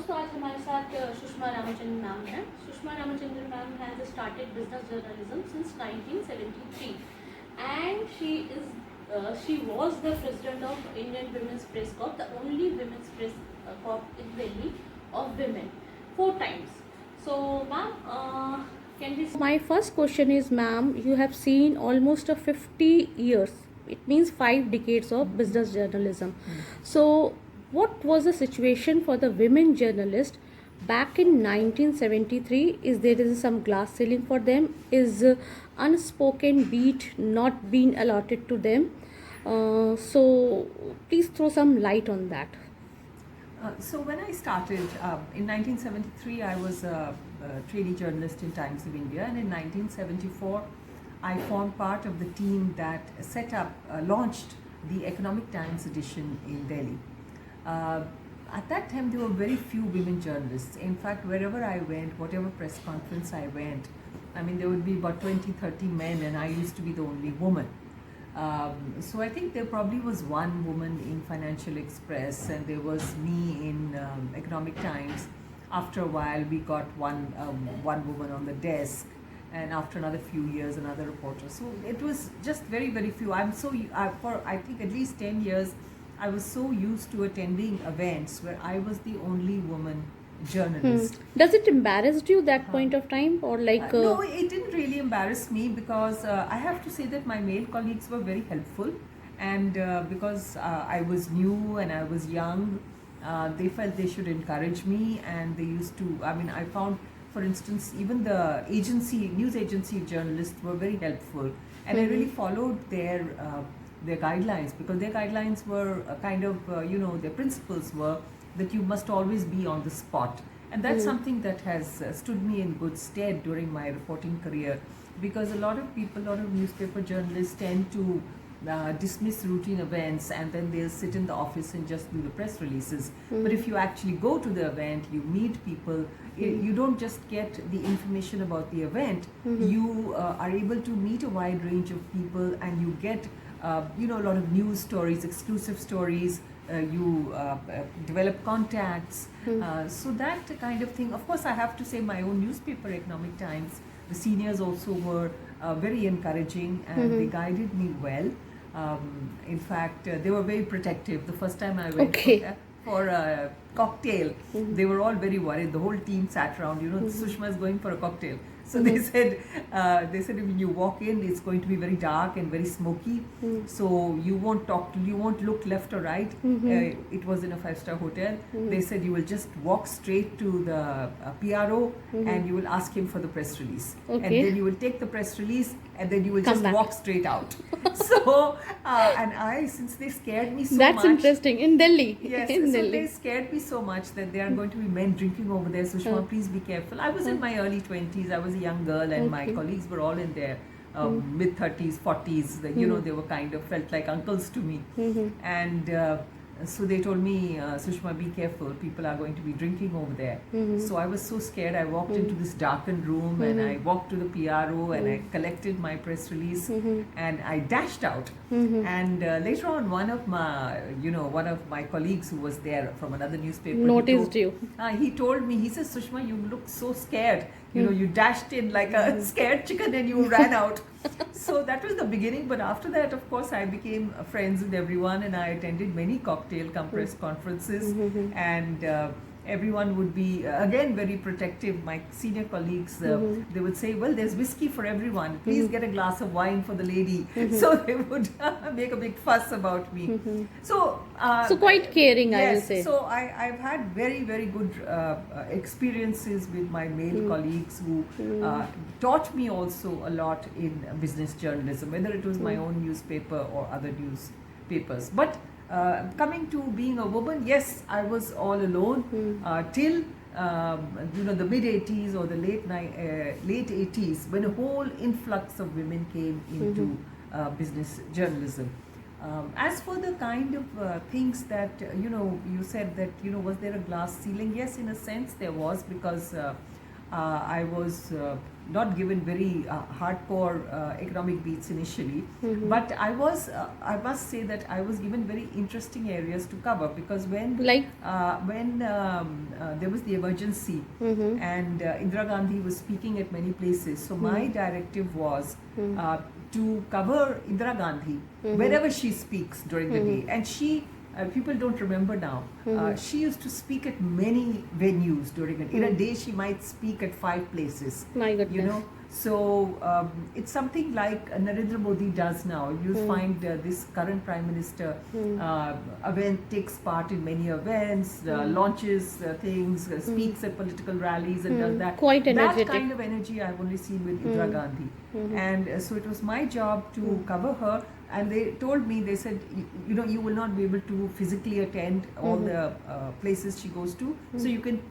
तो आज हमारे साथ सुषमा रामचंद्रन मैम हैं। Sushma Ramachandran ma'am has started business journalism since 1973 and she was the president of Indian Women's Press Corp, the only women's press corp in Delhi of women, 4 times. So ma'am, can we... My first question is, ma'am, you have seen almost a 50 years, it means 5 decades of business journalism. So what was the situation for the women journalists back in 1973? Is there some glass ceiling for them? Is unspoken beat not being allotted to them? So please throw some light on that. So when I started in 1973, I was a trainee journalist in Times of India, and in 1974, I formed part of the team that launched the Economic Times edition in Delhi. At that time, there were very few women journalists. In fact, wherever I went, whatever press conference I went, I mean, there would be about 20, 30 men, and I used to be the only woman. So I think there probably was one woman in Financial Express, and there was me in Economic Times. After a while, we got one woman on the desk, and after another few years, another reporter. So it was just very, very few. For I think at least 10 years, I was so used to attending events where I was the only woman journalist. Does it embarrass you that point of time, or like? No, it didn't really embarrass me, because I have to say that my male colleagues were very helpful, and because I was new and I was young, they felt they should encourage me, and they used to. I mean, I found, for instance, even the news agency journalists were very helpful, and I really followed their guidelines, because their guidelines were their principles were that you must always be on the spot, and that's something that has stood me in good stead during my reporting career, because a lot of newspaper journalists tend to dismiss routine events, and then they'll sit in the office and just do the press releases. But if you actually go to the event, you meet people, you don't just get the information about the event, you are able to meet a wide range of people, and you get a lot of news stories, exclusive stories. You develop contacts, so that kind of thing. Of course, I have to say my own newspaper, Economic Times, the seniors also were very encouraging, and they guided me well. In fact, they were very protective. The first time I went for a cocktail, they were all very worried. The whole team sat around, Sushma is going for a cocktail. So they said when you walk in, it's going to be very dark and very smoky. So you won't look left or right. It was in a 5-star hotel. They said you will just walk straight to the PRO, and you will ask him for the press release. And then you will take the press release, and then you will just walk straight out. So, since they scared me so much. That's interesting. In Delhi. Yes, so they scared me so much that there are going to be men drinking over there. Sushma, please be careful. I was in my early 20s. I was a young girl, and my colleagues were all in their mid-30s, 40s. They were kind of felt like uncles to me. And so they told me, Sushma, be careful. People are going to be drinking over there. So I was so scared. I walked into this darkened room, and I walked to the PRO, and I collected my press release, and I dashed out. And later on, one of my colleagues who was there from another newspaper noticed you. He told me, he says, Sushma, you look so scared. You dashed in like a scared chicken, and you ran out. So that was the beginning. But after that, of course, I became friends with everyone, and I attended many cocktail press conferences, and everyone would be again very protective. My senior colleagues, they would say, well, there's whiskey for everyone, please get a glass of wine for the lady. So they would make a big fuss about me. So quite caring, yes, I will say. So I've had very, very good experiences with my male colleagues, who taught me also a lot in business journalism, whether it was my own newspaper or other newspapers. But coming to being a woman, yes, I was all alone till the mid 80s or the late 80s, when a whole influx of women came into business journalism. As for the kind of things that you said that was there a glass ceiling? Yes, in a sense there was, because I was not given very hardcore economic beats initially, but I must say that I was given very interesting areas to cover, because when there was the emergency and Indira Gandhi was speaking at many places, so my directive was to cover Indira Gandhi wherever she speaks during the day, and she. People don't remember now. She used to speak at many venues during it. In a day, she might speak at 5 places. My goodness. You know, so it's something like Narendra Modi does now. You'll find this current Prime Minister takes part in many events, launches things, speaks at political rallies, and does that. Quite energetic. That kind of energy I've only seen with Indira Gandhi. And so it was my job to cover her. And they told me, they said, you know, you will not be able to physically attend all the places she goes to. So you can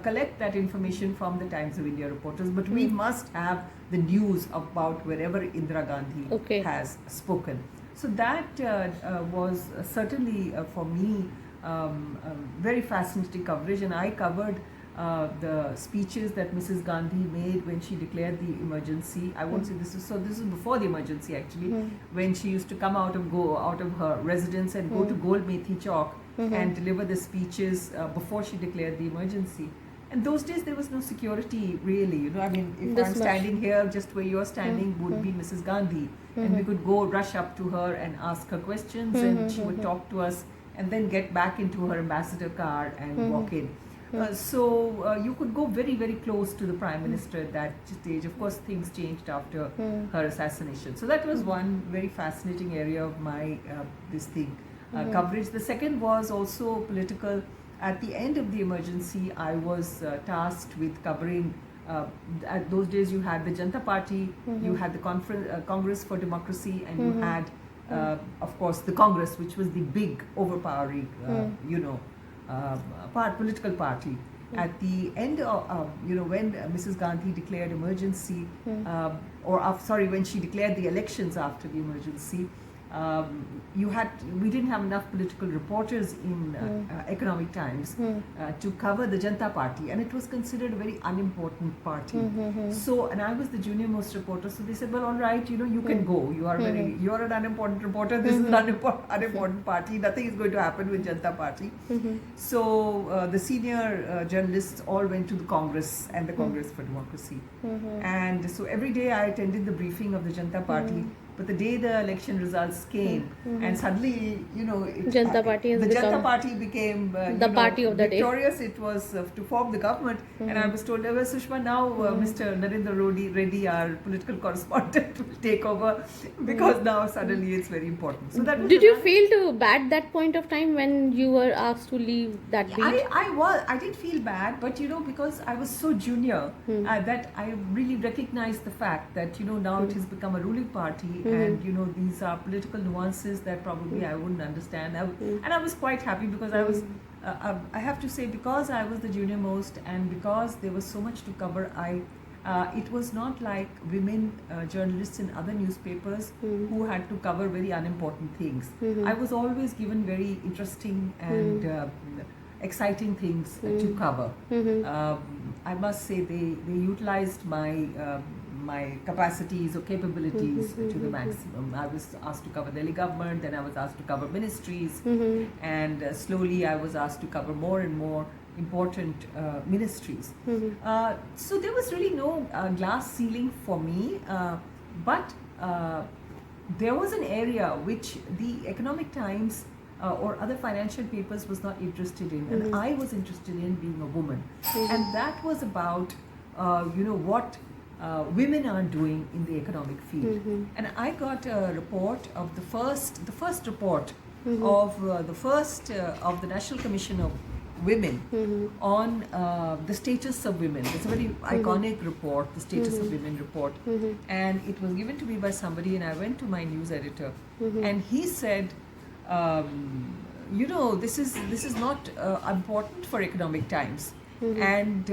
collect that information from the Times of India reporters. But we must have the news about wherever Indira Gandhi has spoken. So that was certainly for me very fascinating coverage. And I covered the speeches that Mrs. Gandhi made when she declared the emergency. I won't say this is before the emergency actually, when she used to come out of her residence and go to Gol Methi Chowk and deliver the speeches before she declared the emergency. And those days there was no security really, you know. I mean, if I'm standing here, just where you're standing would be Mrs. Gandhi, and we could go rush up to her and ask her questions, and she would talk to us, and then get back into her ambassador car and walk in. So you could go very, very close to the Prime Minister at that stage. Of course, things changed after her assassination. So that was one very fascinating area of my coverage. The second was also political. At the end of the emergency, I was tasked with covering. At those days, you had the Janata Party, you had the Congress for Democracy, and you had, of course, the Congress, which was the big, overpowering, political party. At the end of, when Mrs. Gandhi declared emergency, when she declared the elections after the emergency, we didn't have enough political reporters in Economic Times to cover the Janata Party, and it was considered a very unimportant party. So, and I was the junior most reporter, so they said, well, all right, you can go. You're an unimportant reporter. This is an unimportant party. Nothing is going to happen with Janata Party. So the senior journalists all went to the Congress and the Congress for Democracy, and so every day I attended the briefing of the Janata Party. But the day the election results came, and suddenly, Janata Party became the party of the victorious. It was to form the government, and I was told, well, Sushma, now Mr. Narendra Reddy, our political correspondent, will take over, because now suddenly it's very important. So that was Did you feel too bad that point of time when you were asked to leave that beat? I did feel bad, but because I was so junior, that I really recognized the fact that now it has become a ruling party. And these are political nuances that probably I wouldn't understand. And I was quite happy, because I was, I have to say, because I was the junior most, and because there was so much to cover, it was not like women journalists in other newspapers who had to cover very unimportant things. I was always given very interesting and exciting things to cover. I must say they utilized my capacities or capabilities to the maximum. I was asked to cover Delhi government, then I was asked to cover ministries, and slowly I was asked to cover more and more important ministries. So there was really no glass ceiling for me, but there was an area which the Economic Times or other financial papers was not interested in, and I was interested in, being a woman. And that was about what women are doing in the economic field. And I got a report of the first report of of the National Commission of Women on the status of women. It's a very iconic report, the Status of Women report, and it was given to me by somebody, and I went to my news editor, and he said, this is not important for Economic Times, and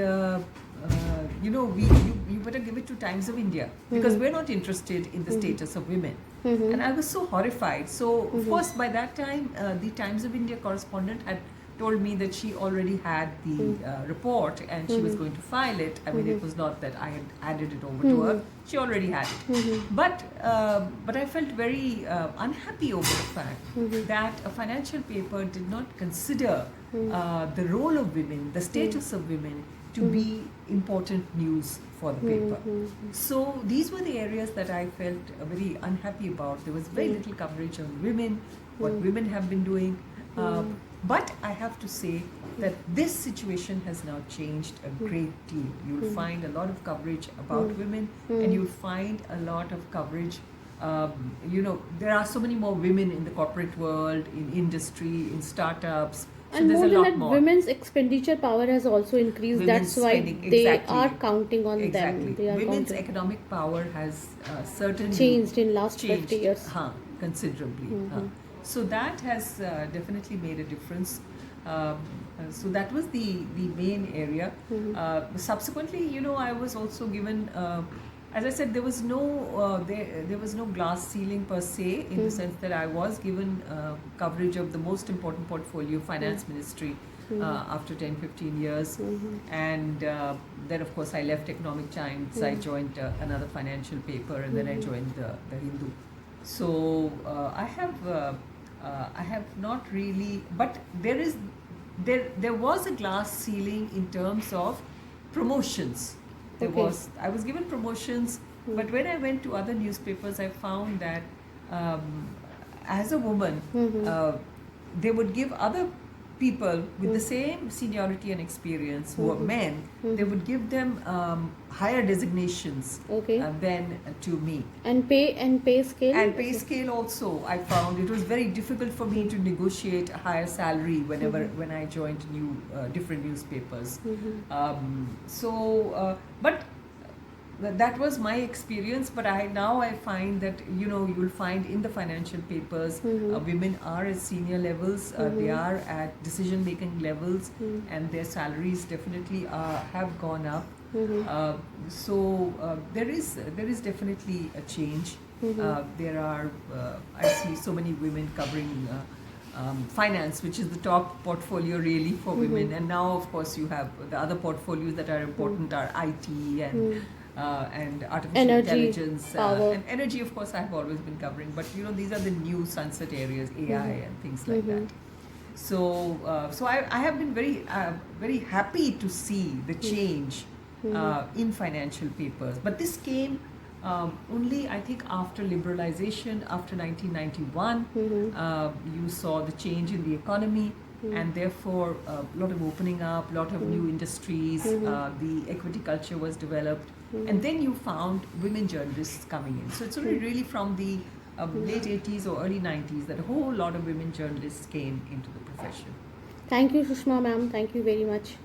you better give it to Times of India, because we're not interested in the status of women. And I was so horrified. So of course by that time the Times of India correspondent had told me that she already had the report and she was going to file it. I mean, it was not that I had added it over to her. She already had it. But I felt very unhappy over the fact that a financial paper did not consider the role of women, the status of women, to be important news for the paper. So these were the areas that I felt very unhappy about. There was very little coverage on women, what women have been doing. But I have to say that this situation has now changed a great deal. You'll find a lot of coverage about women, and you'll find a lot of coverage. There are so many more women in the corporate world, in industry, in startups. So and there's more a than lot that, more. women's expenditure power has also increased. Women's That's why spending, they exactly. are counting on Exactly. them. They are Women's counting. economic power has certainly Changed in last 50 changed, years. considerably. So that has definitely made a difference. So that was the main area. Subsequently, I was also given. As I said, there was no glass ceiling per se, in the sense that I was given coverage of the most important portfolio, finance ministry, after 10-15 years. And then of course I left Economic Times. I joined another financial paper, and then I joined the Hindu. So I have not really, but there was a glass ceiling in terms of promotions. I was given promotions, but when I went to other newspapers, I found that as a woman, they would give other people with the same seniority and experience, who are men, they would give them higher designations than to me. And pay scale? And pay scale also, I found it was very difficult for me to negotiate a higher salary when I joined different newspapers. But that was my experience. But now I find that you'll find in the financial papers, women are at senior levels, they are at decision making levels, and their salaries definitely have gone up. So there is definitely a change. There are I see so many women covering finance, which is the top portfolio really for women. And now of course you have the other portfolios that are important are IT and artificial intelligence, and energy. Of course, I have always been covering, but these are the new sunset areas, AI and things like that. So I have been very happy to see the change in financial papers. But this came only, I think, after liberalization, after 1991. You saw the change in the economy. And therefore, a lot of opening up, a lot of new industries, the equity culture was developed. And then you found women journalists coming in. So it's only really from the late 80s or early 90s that a whole lot of women journalists came into the profession. Thank you, Sushma ma'am. Thank you very much.